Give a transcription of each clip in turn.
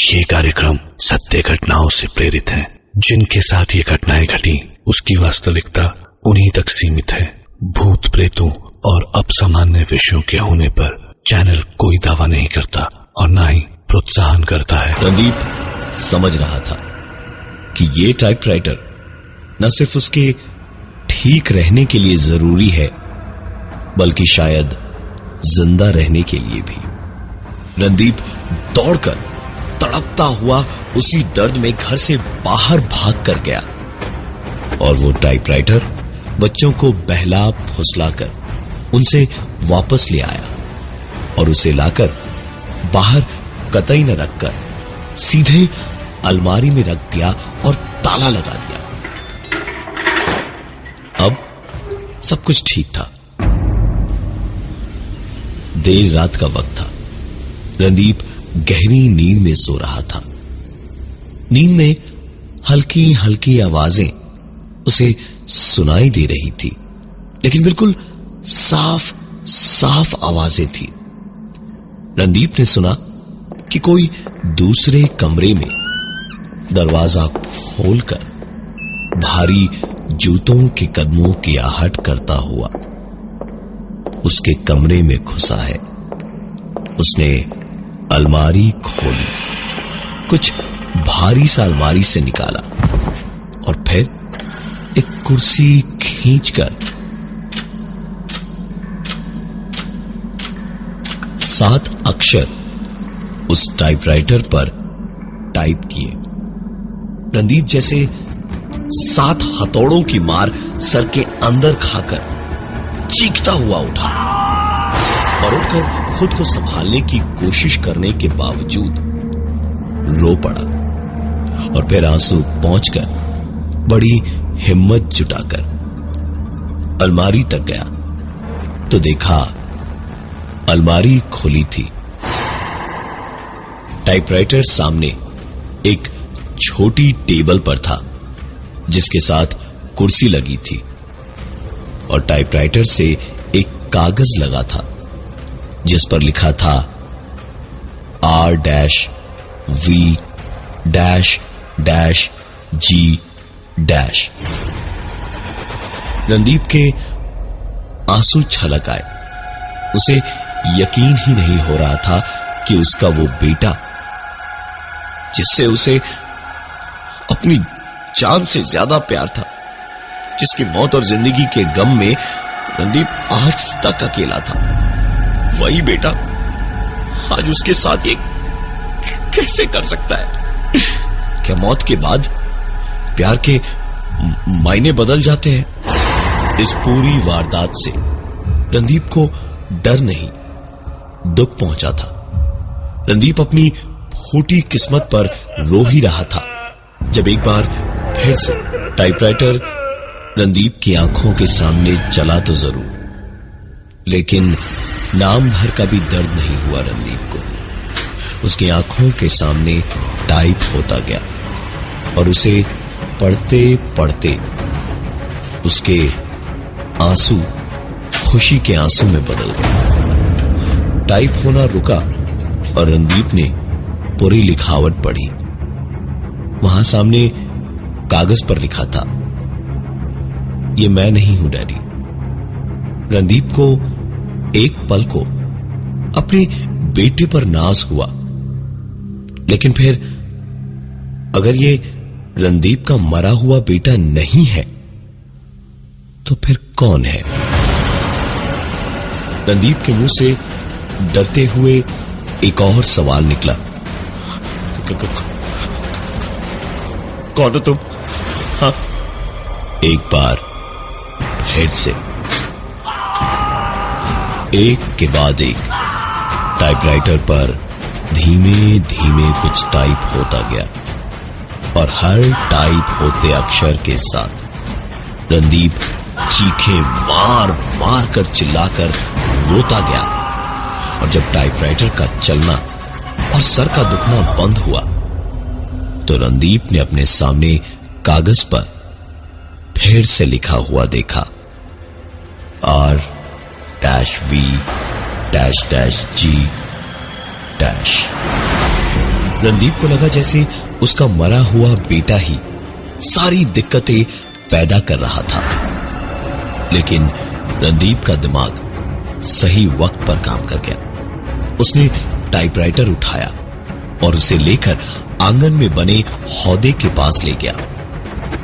ये कार्यक्रम सत्य घटनाओं से प्रेरित है। जिनके साथ ये घटनाएं घटी उसकी वास्तविकता उन्हीं तक सीमित है। भूत प्रेतों और असामान्य विषयों के होने पर चैनल कोई दावा नहीं करता और न ही प्रोत्साहन करता है। रणदीप समझ रहा था कि ये टाइपराइटर न सिर्फ उसके ठीक रहने के लिए जरूरी है बल्कि शायद जिंदा रहने के लिए भी। रणदीप दौड़कर तड़पता हुआ उसी दर्द में घर से बाहर भाग कर गया और वो टाइपराइटर बच्चों को बहला फुसलाकर उनसे वापस ले आया और उसे लाकर बाहर कतई न रखकर सीधे अलमारी में रख दिया और ताला लगा दिया। अब सब कुछ ठीक था। देर रात का वक्त था। रणदीप गहरी नींद में सो रहा था। नींद में हल्की हल्की आवाजें उसे सुनाई दे रही थी, लेकिन बिल्कुल साफ साफ आवाजें थी। रणदीप ने सुना कि कोई दूसरे कमरे में दरवाजा खोलकर भारी जूतों के कदमों की आहट करता हुआ उसके कमरे में घुसा है। उसने अलमारी खोली, कुछ भारी सा अलमारी से निकाला और फिर एक कुर्सी खींचकर 7 अक्षर उस टाइपराइटर पर टाइप किए। रणदीप जैसे 7 हथौड़ों की मार सर के अंदर खाकर चीखता हुआ उठा और उठकर खुद को संभालने की कोशिश करने के बावजूद रो पड़ा और फिर आंसू पहुंचकर बड़ी हिम्मत जुटाकर अलमारी तक गया तो देखा अलमारी खुली थी। टाइपराइटर सामने एक छोटी टेबल पर था जिसके साथ कुर्सी लगी थी और टाइपराइटर से एक कागज लगा था जिस पर लिखा था R-V-G-। रणदीप के आंसू छलक आए। उसे यकीन ही नहीं हो रहा था कि उसका वो बेटा जिससे उसे अपनी जान से ज्यादा प्यार था, जिसकी मौत और जिंदगी के गम में रणदीप आज तक अकेला था, वही बेटा आज उसके साथ ये कैसे कर सकता है? क्या मौत के बाद प्यार के मायने बदल जाते हैं? इस पूरी वारदात से रणदीप को डर नहीं, दुख पहुंचा था। रणदीप अपनी फूटी किस्मत पर रो ही रहा था जब एक बार फिर से टाइपराइटर रणदीप की आंखों के सामने चला तो जरूर, लेकिन नाम भर का भी दर्द नहीं हुआ रणदीप को। उसकी आंखों के सामने टाइप होता गया और उसे पढ़ते पढ़ते उसके आंसू खुशी के आंसू में बदल गए। टाइप होना रुका और रणदीप ने पूरी लिखावट पढ़ी। वहां सामने कागज पर लिखा था, ये मैं नहीं हूं डैडी। रणदीप को एक पल को अपने बेटे पर नाज हुआ, लेकिन फिर अगर ये रणदीप का मरा हुआ बेटा नहीं है तो फिर कौन है? रणदीप के मुंह से डरते हुए एक और सवाल निकला, कौन हो तुम? हाँ। एक बार फिर से एक के बाद एक टाइपराइटर पर धीमे धीमे कुछ टाइप होता गया और हर टाइप होते अक्षर के साथ रणदीप चीखें मार मार कर चिल्लाकर रोता गया। और जब टाइपराइटर का चलना और सर का दुखना बंद हुआ तो रणदीप ने अपने सामने कागज पर फिर से लिखा हुआ देखा, R-V-G-। रणदीप को लगा जैसे उसका मरा हुआ बेटा ही सारी दिक्कतें पैदा कर रहा था। लेकिन रणदीप का दिमाग सही वक्त पर काम कर गया। उसने टाइपराइटर उठाया और उसे लेकर आंगन में बने हौदे के पास ले गया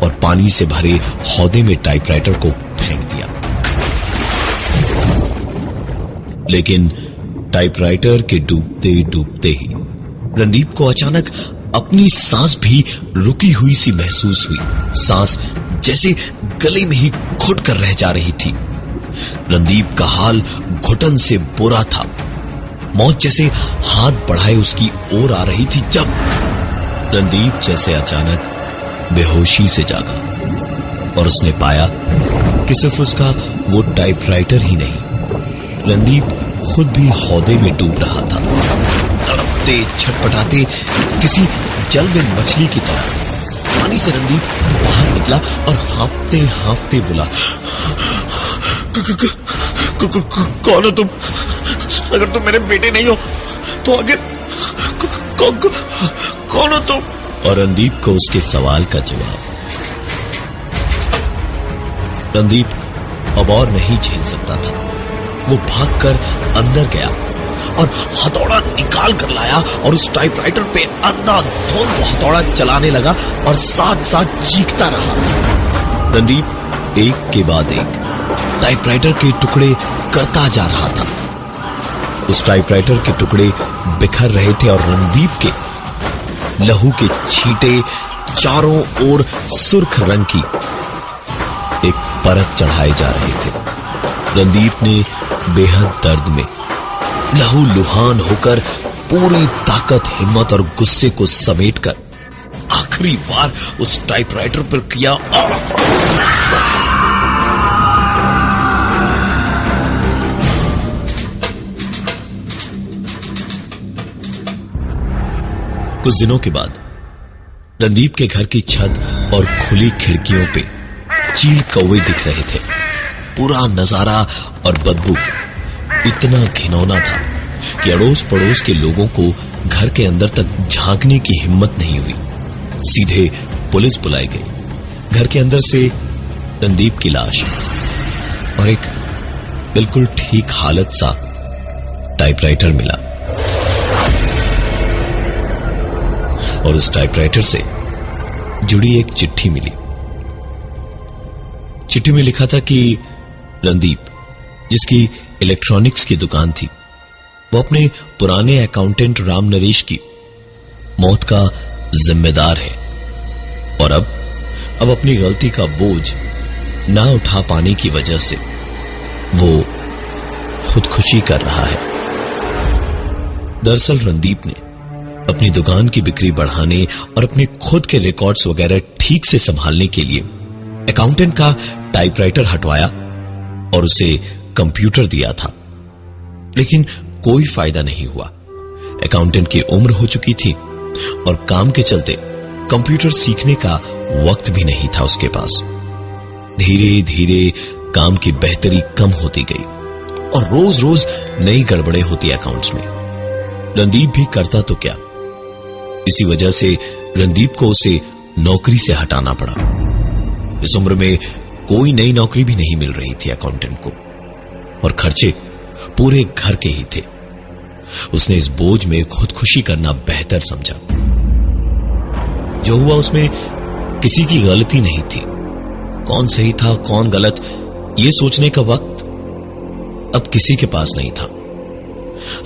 और पानी से भरे हौदे में टाइपराइटर को फेंक दिया। लेकिन टाइपराइटर के डूबते डूबते ही रणदीप को अचानक अपनी सांस भी रुकी हुई सी महसूस हुई। सांस जैसे गले में ही घुट कर रह जा रही थी। रणदीप का हाल घुटन से बुरा था। मौत जैसे हाथ बढ़ाए उसकी ओर आ रही थी जब रणदीप जैसे अचानक बेहोशी से जागा और उसने पाया कि सिर्फ उसका वो टाइपराइटर ही नहीं, रणदीप खुद भी हौदे में डूब रहा था, तड़पते छटपटाते किसी जल में मछली की तरह। पानी से रणदीप बाहर निकला और हांफते हांफते बोला, कौन हो तुम? अगर तुम मेरे बेटे नहीं हो तो आगे कौन हो तुम? और रणदीप को उसके सवाल का जवाब। रणदीप अब और नहीं झेल सकता था। वो भागकर अंदर गया और हथौड़ा निकाल कर लाया और उस टाइपराइटर पे अंधाधुंध हथौड़ा चलाने लगा और साथ साथ चीखता रहा। रणदीप एक के बाद एक टाइपराइटर के टुकड़े करता जा रहा था। उस टाइपराइटर के टुकड़े बिखर रहे थे और रणदीप के लहू के छींटे चारों ओर सुर्ख रंग की एक परत चढ़ाए जा रहे थे। रणदीप ने बेहद दर्द में लहू लुहान होकर पूरी ताकत, हिम्मत और गुस्से को समेटकर आखिरी बार उस टाइपराइटर पर किया। कुछ दिनों के बाद रणदीप के घर की छत और खुली खिड़कियों पे चील कौवे दिख रहे थे। पूरा नजारा और बदबू इतना घिनौना था कि अड़ोस पड़ोस के लोगों को घर के अंदर तक झांकने की हिम्मत नहीं हुई। सीधे पुलिस बुलाई गई। घर के अंदर से रणदीप की लाश और एक बिल्कुल ठीक हालत सा टाइपराइटर मिला और उस टाइपराइटर से जुड़ी एक चिट्ठी मिली। चिट्ठी में लिखा था कि रणदीप, जिसकी इलेक्ट्रॉनिक्स की दुकान थी, वो अपने पुराने अकाउंटेंट राम नरेश की मौत का जिम्मेदार है और अब अपनी गलती का बोझ ना उठा पाने की वजह से वो खुदकुशी कर रहा है। दरअसल रणदीप ने अपनी दुकान की बिक्री बढ़ाने और अपने खुद के रिकॉर्ड्स वगैरह ठीक से संभालने के लिए अकाउंटेंट का टाइपराइटर हटवाया और उसे कंप्यूटर दिया था। लेकिन कोई फायदा नहीं हुआ। अकाउंटेंट की उम्र हो चुकी थी और काम के चलते कंप्यूटर सीखने का वक्त भी नहीं था उसके पास। धीरे धीरे काम की बेहतरी कम होती गई और रोज रोज नई गड़बड़े होती अकाउंट्स में। रणदीप भी करता तो क्या, इसी वजह से रणदीप को उसे नौकरी से हटाना पड़ा। इस उम्र में कोई नई नौकरी भी नहीं मिल रही थी अकाउंटेंट को और खर्चे पूरे घर के ही थे। उसने इस बोझ में खुदकुशी करना बेहतर समझा। जो हुआ उसमें किसी की गलती नहीं थी। कौन सही था कौन गलत, यह सोचने का वक्त अब किसी के पास नहीं था।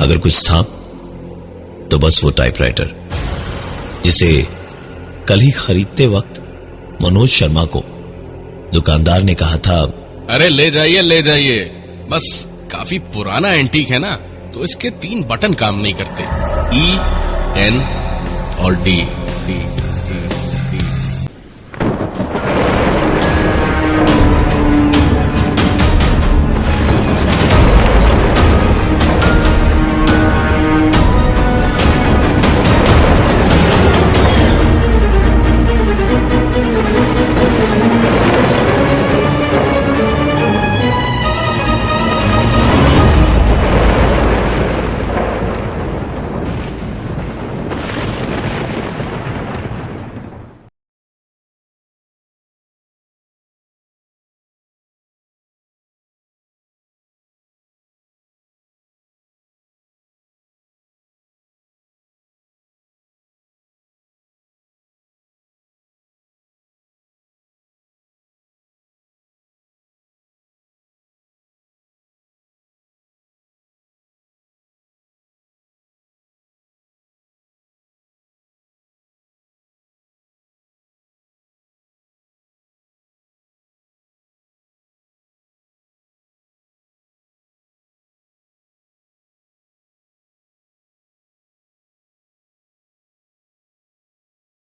अगर कुछ था तो बस वो टाइपराइटर, जिसे कल ही खरीदते वक्त मनोज शर्मा को दुकानदार ने कहा था, अरे ले जाइए, बस काफी पुराना एंटीक है ना, तो इसके 3 बटन काम नहीं करते, E, N और D।